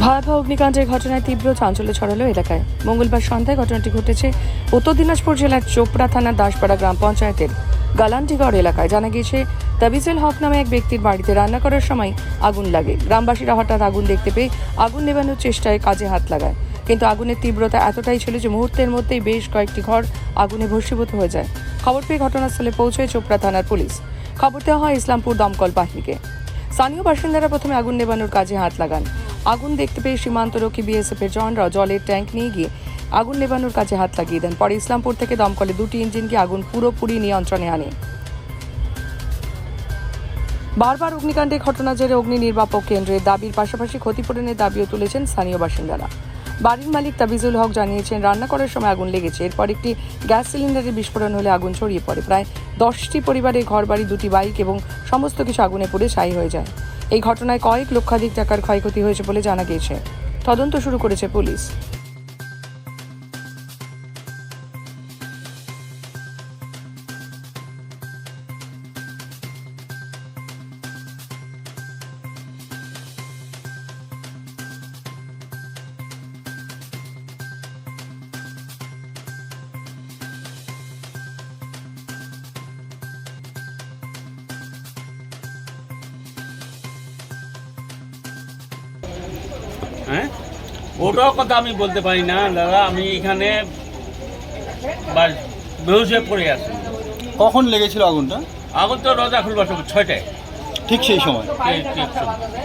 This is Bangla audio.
ভয়াবহ অগ্নিকাণ্ডের ঘটনায় তীব্র চাঞ্চল্য ছড়ালো এলাকায়। মঙ্গলবার সন্ধ্যায় ঘটনাটি ঘটেছে উত্তর দিনাজপুর জেলার চোপড়া থানার দাসপাড়া গ্রাম পঞ্চায়েতের গালান্টিগড় এলাকায়। জানা গিয়েছে, তাবিজুল হক নামে এক ব্যক্তির বাড়িতে রান্না করার সময় আগুন লাগে। গ্রামবাসীরা হঠাৎ আগুন দেখতে পেয়ে আগুন নেভানোর চেষ্টায় কাজে হাত লাগায়, কিন্তু আগুনের তীব্রতা এতটাই ছিল যে মুহূর্তের মধ্যেই বেশ কয়েকটি ঘর আগুনে ভস্মীভূত হয়ে যায়। খবর পেয়ে ঘটনাস্থলে পৌঁছয় চোপড়া থানার পুলিশ। খবর দেওয়া হয় ইসলামপুর দমকল বাহিনীকে। স্থানীয় বাসিন্দারা প্রথমে আগুন নেভানোর কাজে হাত লাগান। আগুন দেখতে পেয়ে সীমান্তরক্ষী বিএসএফের জওয়ানরা জলের ট্যাঙ্ক নিয়ে গিয়ে আগুন নেভানোর কাজে হাত লাগিয়ে দেন। পরে ইসলামপুর থেকে দমকলে 2টি ইঞ্জিনকে আগুন পুরোপুরি নিয়ন্ত্রণে আনে। বারবার অগ্নিকাণ্ডের ঘটনা জেরে অগ্নি নির্বাপক কেন্দ্রের দাবির পাশাপাশি ক্ষতিপূরণের দাবিও তুলেছেন স্থানীয় বাসিন্দারা। বাড়ির মালিক তাবিজুল হক জানিয়েছেন, রান্না করার সময় আগুন লেগেছে। এরপর একটি গ্যাস সিলিন্ডারের বিস্ফোরণ হলে আগুন ছড়িয়ে পড়ে। প্রায় 10টি পরিবারের ঘরবাড়ি, 2টি বাইক এবং সমস্ত কিছু আগুনে পুড়ে ছাই হয়ে যায়। এই ঘটনায় কয়েক লক্ষাধিক টাকার ক্ষয়ক্ষতি হয়েছে বলে জানা গিয়েছে। তদন্ত শুরু করেছে পুলিশ। হ্যাঁ, ওটাও কথা আমি বলতে পারি না দাদা। আমি এখানে বেহুশ হয়ে পড়ে আছি। কখন লেগেছিল আগুনটা? আগুন তো রোজা খুলবার 6টায়। ঠিক সেই সময়। ঠিক সময়।